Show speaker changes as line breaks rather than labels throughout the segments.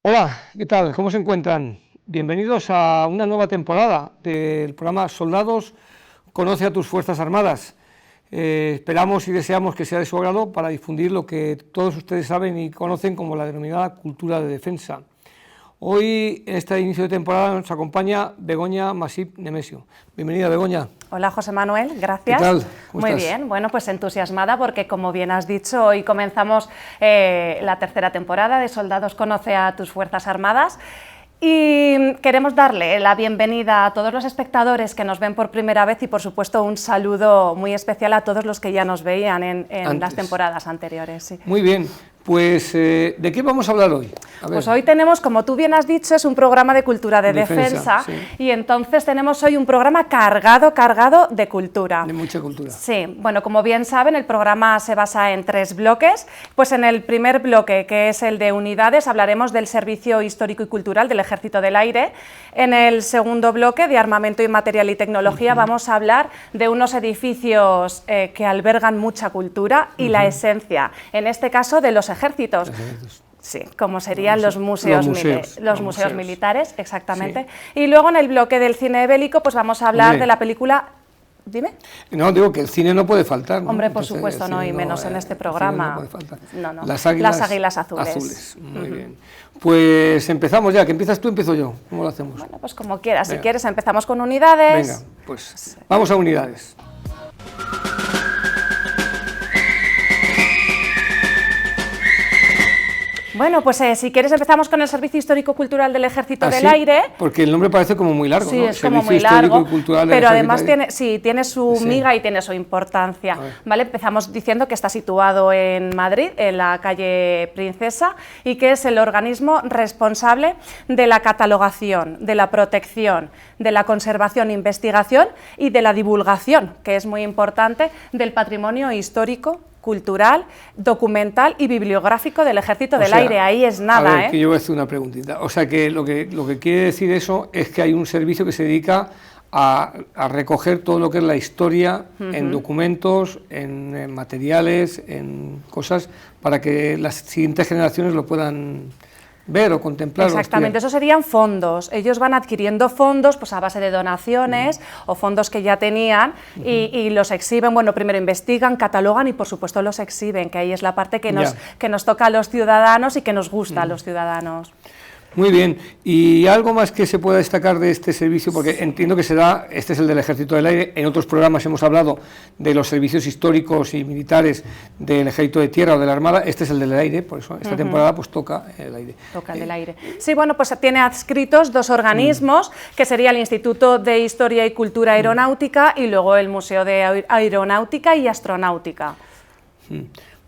Hola, ¿qué tal? ¿Cómo se encuentran? Bienvenidos a una nueva temporada del programa Soldados, conoce a tus Fuerzas Armadas. Esperamos y deseamos que sea de su agrado para difundir lo que todos ustedes saben y conocen como la denominada cultura de defensa. Hoy, en este inicio de temporada, nos acompaña Begoña Masip Nemesio. Bienvenida, Begoña.
Hola, José Manuel, gracias.
¿Qué tal? ¿Cómo estás?
Muy bien, bueno, pues entusiasmada porque, como bien has dicho, hoy comenzamos la tercera temporada de Soldados conoce a tus Fuerzas Armadas. Y queremos darle la bienvenida a todos los espectadores que nos ven por primera vez y, por supuesto, un saludo muy especial a todos los que ya nos veían en las temporadas anteriores. Sí.
Muy bien, pues ¿de qué vamos a hablar hoy?
Pues hoy tenemos, como tú bien has dicho, es un programa de cultura de defensa
sí.
Y entonces tenemos hoy un programa cargado de cultura.
De mucha cultura.
Sí, bueno, como bien saben, el programa se basa en 3 bloques. Pues en el primer bloque, que es el de unidades, hablaremos del Servicio Histórico y Cultural del Ejército del Aire. En el segundo bloque, de armamento y material y tecnología, vamos a hablar de unos edificios que albergan mucha cultura y la esencia, en este caso, de los ejércitos. Sí, como serían los museos militares, exactamente. Sí. Y luego en el bloque del cine bélico, pues vamos a hablar de la película... Dime.
No, digo que el cine no puede faltar, ¿no?
Hombre, por supuesto, no, y menos en este programa.
No puede faltar.
No.
Las
águilas azules.
Muy bien. Pues empezamos ya, que empiezas tú, empiezo yo. ¿Cómo lo hacemos?
Bueno, pues como quieras. Venga. Si quieres, empezamos con unidades.
Venga, pues vamos a unidades.
Bueno, pues si quieres empezamos con el Servicio Histórico-Cultural del Ejército del Aire.
Porque el nombre parece como muy largo,
sí,
¿no?
Es como muy largo, pero además tiene su
sí.
miga y tiene su importancia. ¿Vale? Empezamos diciendo que está situado en Madrid, en la calle Princesa, y que es el organismo responsable de la catalogación, de la protección, de la conservación, investigación y de la divulgación, que es muy importante, del patrimonio histórico, cultural, documental y bibliográfico del Ejército del Aire. Ahí es nada,
a ver, que yo voy a hacer una preguntita. O sea, que lo que quiere decir eso es que hay un servicio que se dedica a recoger todo lo que es la historia en documentos, en materiales, en cosas, para que las siguientes generaciones lo puedan ver o contemplar.
Exactamente, eso serían fondos. Ellos van adquiriendo fondos pues a base de donaciones o fondos que ya tenían y los exhiben. Bueno, primero investigan, catalogan y por supuesto los exhiben, que ahí es la parte que nos toca a los ciudadanos y que nos gusta a los ciudadanos.
Muy bien, ¿y algo más que se pueda destacar de este servicio? Porque entiendo que este es el del Ejército del Aire, en otros programas hemos hablado de los servicios históricos y militares del Ejército de Tierra o de la Armada, este es el del aire, por eso esta temporada pues toca el aire.
Toca el del aire. Sí, bueno, pues tiene adscritos 2 organismos, que sería el Instituto de Historia y Cultura Aeronáutica y luego el Museo de Aeronáutica y Astronáutica.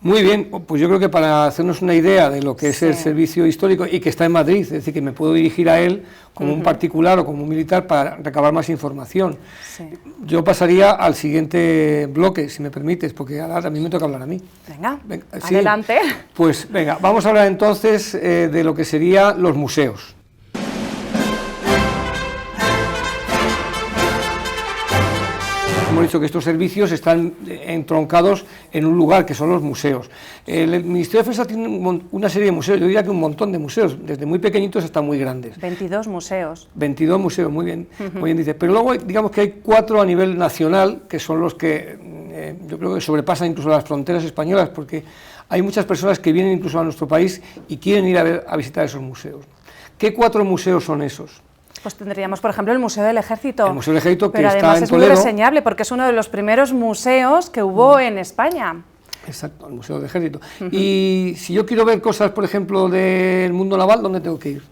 Muy bien, pues yo creo que para hacernos una idea de lo que es el servicio histórico y que está en Madrid, es decir, que me puedo dirigir a él como un particular o como un militar para recabar más información. Sí. Yo pasaría al siguiente bloque, si me permites, porque ahora a mí me toca hablar a mí.
Venga, adelante.
Pues venga, vamos a hablar entonces de lo que serían los museos. Hemos dicho que estos servicios están entroncados en un lugar que son los museos. El Ministerio de Defensa tiene una serie de museos, yo diría que un montón de museos, desde muy pequeñitos hasta muy grandes.
22 museos.
22 museos, muy bien, muy bien dice. Pero luego digamos que hay 4 a nivel nacional, que son los que yo creo que sobrepasan incluso las fronteras españolas, porque hay muchas personas que vienen incluso a nuestro país y quieren ir a visitar esos museos. ¿Qué 4 museos son esos?
Pues tendríamos, por ejemplo, el Museo del Ejército.
El Museo del Ejército, que
pero
está
además
en
es
Toledo.
Muy reseñable porque es uno de los primeros museos que hubo en España.
Exacto, el Museo del Ejército. Y si yo quiero ver cosas, por ejemplo, del mundo naval, ¿dónde tengo que ir?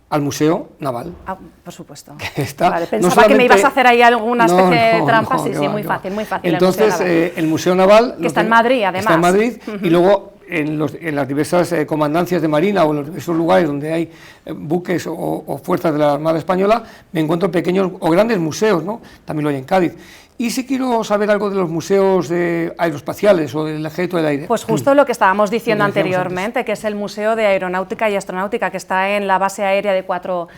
Al Museo Naval.
Ah, por supuesto.
Está,
pensaba no solamente... que me ibas a hacer ahí alguna especie de trampa. Sí, muy fácil.
Entonces, el Museo Naval...
Que está en Madrid, además.
Está en Madrid, y luego en las diversas comandancias de Marina o en los diversos lugares donde hay buques o fuerzas de la Armada Española, me encuentro pequeños o grandes museos, ¿no? También lo hay en Cádiz. Y si quiero saber algo de los museos aeroespaciales o del Ejército del Aire.
Pues justo lo que estábamos diciendo anteriormente, que es el Museo de Aeronáutica y Astronáutica, que está en la base aérea de Cuatro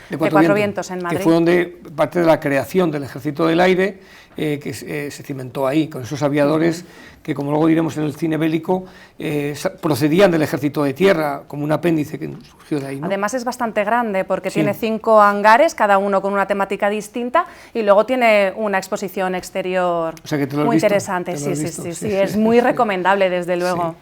Vientos en Madrid.
Que fue donde parte de la creación del Ejército del Aire se cimentó ahí, con esos aviadores que, como luego diremos en el cine bélico, procedían del ejército de tierra, como un apéndice que surgió de ahí, ¿no?
Además es bastante grande porque tiene 5 hangares, cada uno con una temática distinta, y luego tiene una exposición exterior muy interesante. Sí, es muy recomendable, desde luego.
Sí.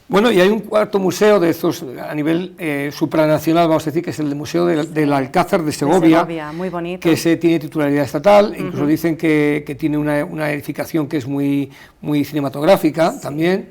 Bueno, y hay un cuarto museo de estos a nivel supranacional, vamos a decir, que es el Museo del Alcázar de Segovia,
muy bonito,
que tiene titularidad estatal, incluso dicen que tiene una edificación que es muy cinematográfica también,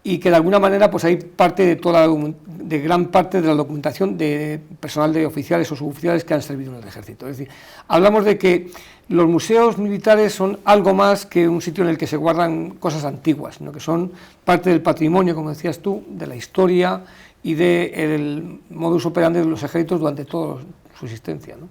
y que de alguna manera pues hay parte de gran parte de la documentación de personal de oficiales o suboficiales que han servido en el ejército. Es decir, hablamos de que los museos militares son algo más que un sitio en el que se guardan cosas antiguas, sino que son parte del patrimonio, como decías tú, de la historia y del modus operandi de los ejércitos durante toda su existencia, ¿no?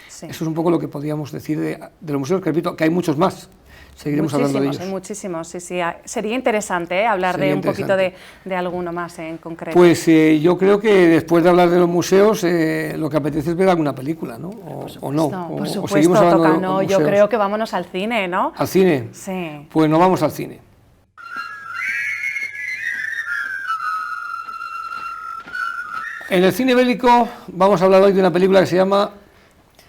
Sí. Eso es un poco lo que podríamos decir de los museos, que repito, que hay muchos más. Seguiremos hablando de ellos.
Hay muchísimos, sí. Sería interesante hablar de un poquito de alguno más en concreto.
Pues yo creo que después de hablar de los museos, lo que apetece es ver alguna película, ¿no? O no.
Por supuesto, toca, no. Yo creo que vámonos al cine, ¿no?
¿Al cine?
Sí.
Pues no vamos al cine. En el cine bélico vamos a hablar hoy de una película que se llama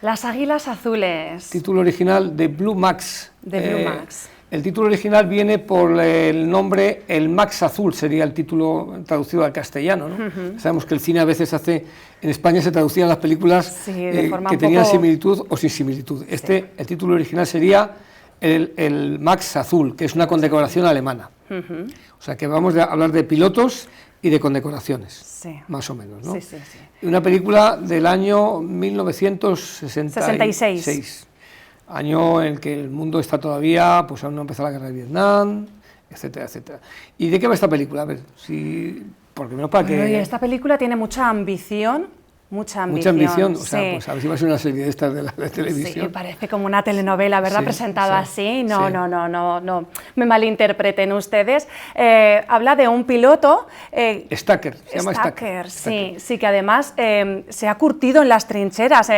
Las águilas azules.
Título original de Blue Max.
De Blue Max.
El título original viene por el nombre El Max Azul, sería el título traducido al castellano, ¿no? Sabemos que el cine a veces en España se traducían las películas que tenían similitud o sin similitud. El título original sería el Max Azul, que es una condecoración alemana. O sea que vamos a hablar de pilotos y de condecoraciones, más o menos, ¿no?
Sí.
Una película del año 1966, año en el que el mundo está todavía, pues aún no ha empezado la guerra de Vietnam, etcétera, etcétera. ¿Y de qué va esta película? A ver, porque menos para que...
Esta película tiene mucha ambición. Mucha ambición,
o sea, pues a ver si va a ser una serie de estas de televisión.
Sí, parece como una telenovela, ¿verdad? Presentada así. No, me malinterpreten ustedes. Habla de un piloto...
Stacker, se llama Stacker.
Sí, que además se ha curtido en las trincheras.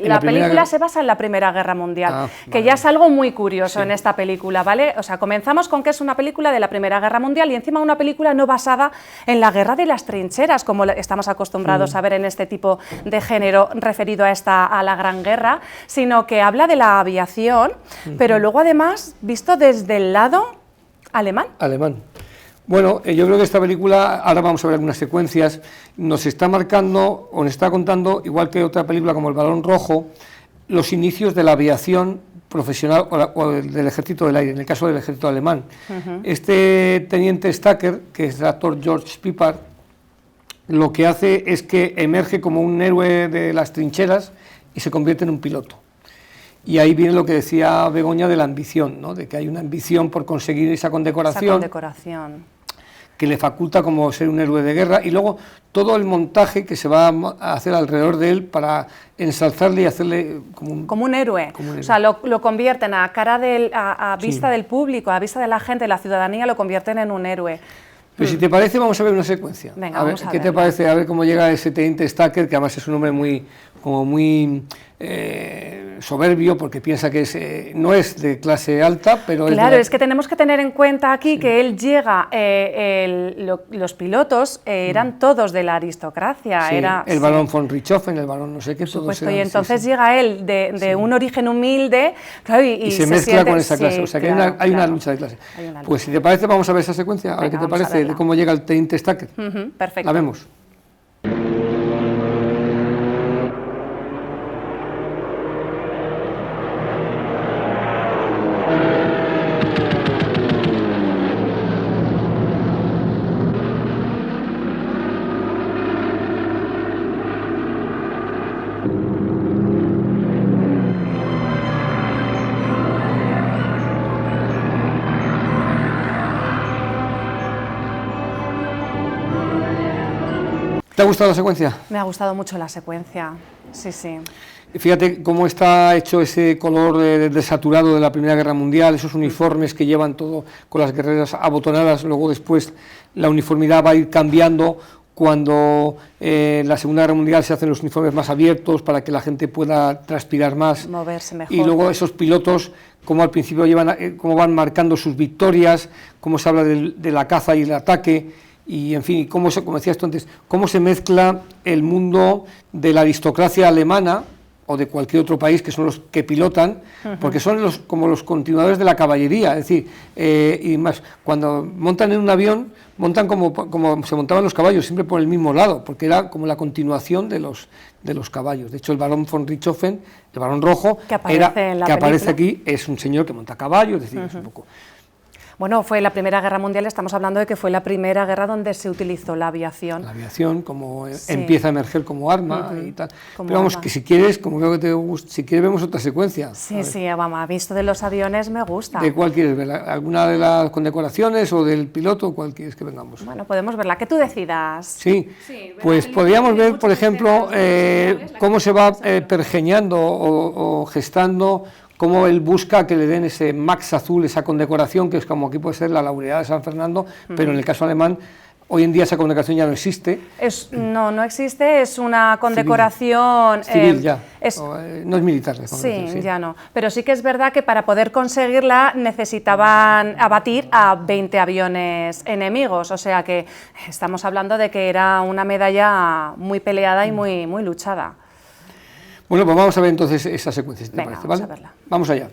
La película se basa en la Primera Guerra Mundial, que ya es algo muy curioso en esta película, ¿vale? O sea, comenzamos con que es una película de la Primera Guerra Mundial y encima una película no basada en la guerra de las trincheras, como estamos acostumbrados a ver en este tipo de género referido a la Gran Guerra, sino que habla de la aviación, pero luego además visto desde el lado alemán.
Bueno, yo creo que esta película, ahora vamos a ver algunas secuencias, nos está marcando o nos está contando, igual que otra película como El Balón Rojo, los inicios de la aviación profesional o del ejército del aire, en el caso del ejército alemán. Este teniente Stacker, que es el actor George Pipar, lo que hace es que emerge como un héroe de las trincheras y se convierte en un piloto. Y ahí viene lo que decía Begoña de la ambición, ¿no? De que hay una ambición por conseguir esa condecoración. Que le faculta como ser un héroe de guerra, y luego todo el montaje que se va a hacer alrededor de él para ensalzarle y hacerle
como un héroe. O sea, lo convierten a vista del público, a vista de la gente, de la ciudadanía, lo convierten en un héroe.
Pero si te parece, vamos a ver una secuencia.
Venga,
a ver, ¿qué te parece? A ver cómo llega ese teniente Stacker, que además es un hombre muy soberbio, porque piensa que no es de clase alta, pero
claro, es que tenemos que tener en cuenta aquí que él llega, los pilotos eran todos de la aristocracia.
El barón von Richthofen, el barón no sé qué, todos eran,
y entonces llega él de un origen humilde, claro, y
se mezcla con esa clase, o sea que hay una lucha de clase. Pues si te parece, vamos a ver esa secuencia, a ver qué te parece de cómo llega el teniente Stacker.
Perfecto.
La vemos. ¿Te ha gustado la secuencia?
Me ha gustado mucho la secuencia, sí.
Fíjate cómo está hecho ese color desaturado de la Primera Guerra Mundial, esos uniformes que llevan todo con las guerreras abotonadas, luego después la uniformidad va a ir cambiando cuando en la Segunda Guerra Mundial se hacen los uniformes más abiertos para que la gente pueda transpirar más,
moverse mejor.
y luego esos pilotos, como al principio cómo van marcando sus victorias, cómo se habla de la caza y el ataque, y en fin, como decías tú antes, cómo se mezcla el mundo de la aristocracia alemana o de cualquier otro país, que son los que pilotan, porque son como los continuadores de la caballería, es decir, y más, cuando montan en un avión, montan como se montaban los caballos, siempre por el mismo lado, porque era como la continuación de los caballos. De hecho, el barón von Richthofen, el barón rojo,
que aparece
aquí, es un señor que monta caballos, es decir, es un poco...
Bueno, fue la Primera Guerra Mundial, estamos hablando de que fue la primera guerra donde se utilizó la aviación. La
aviación, como empieza a emerger como arma y tal. Pero vamos, que si quieres, como creo que te gusta, si quieres vemos otra secuencia.
Sí, sí, vamos, visto de los aviones me gusta.
¿De cuál quieres ver? ¿Alguna de las condecoraciones o del piloto? ¿Cuál quieres que vengamos?
Bueno, podemos verla, que tú decidas.
Sí, pues podríamos ver, por ejemplo, cómo se va pergeñando o gestando, cómo él busca que le den ese Max azul, esa condecoración, que es como aquí puede ser la laureada de San Fernando, pero en el caso alemán, hoy en día esa condecoración ya no existe.
No existe, es una condecoración...
Civil ya, no es militar.
Sí, ya no, pero sí que es verdad que para poder conseguirla necesitaban abatir a 20 aviones enemigos, o sea que estamos hablando de que era una medalla muy peleada y muy luchada.
Bueno, pues vamos a ver entonces esa secuencia, si te
Venga,
parece,
vamos
¿vale?
a verla.
Vamos allá.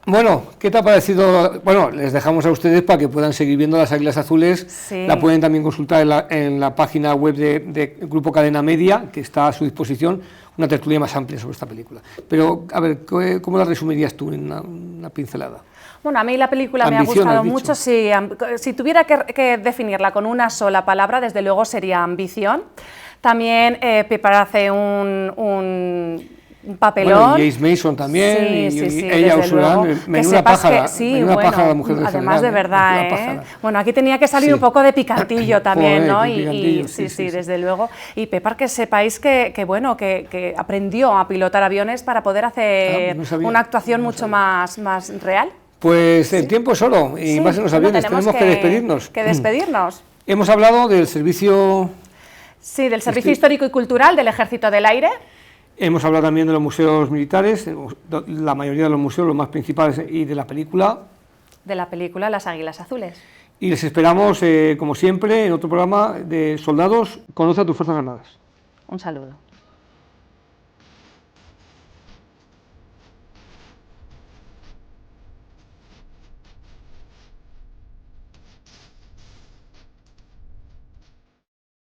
Bueno, ¿qué te ha parecido? Bueno, les dejamos a ustedes para que puedan seguir viendo las Águilas Azules.
Sí.
La pueden también consultar en la página web de Grupo Cadena Media, que está a su disposición, una tertulia más amplia sobre esta película. Pero, a ver, ¿cómo la resumirías tú en una pincelada?
Bueno, a mí la película me ha gustado mucho. Si tuviera que definirla con una sola palabra, desde luego sería ambición. También Pepper hace un papelón.
Bueno, y Ace Mason también,
sí,
ella Ursula, menuda pájara,
pájara
la mujer de
además de verdad, Bueno, aquí tenía que salir un poco de picantillo también, ¿no? Sí, desde luego. Y Pepper, que sepáis que aprendió a pilotar aviones para poder hacer una actuación mucho más real.
Pues el tiempo es oro, y más en los aviones, tenemos que despedirnos. Hemos hablado del servicio...
Sí, del Servicio Histórico y Cultural del Ejército del Aire.
Hemos hablado también de los museos militares, la mayoría de los museos, los más principales, y de la película.
De la película Las Águilas Azules.
Y les esperamos, como siempre, en otro programa de Soldados, conoce a tus Fuerzas Armadas.
Un saludo.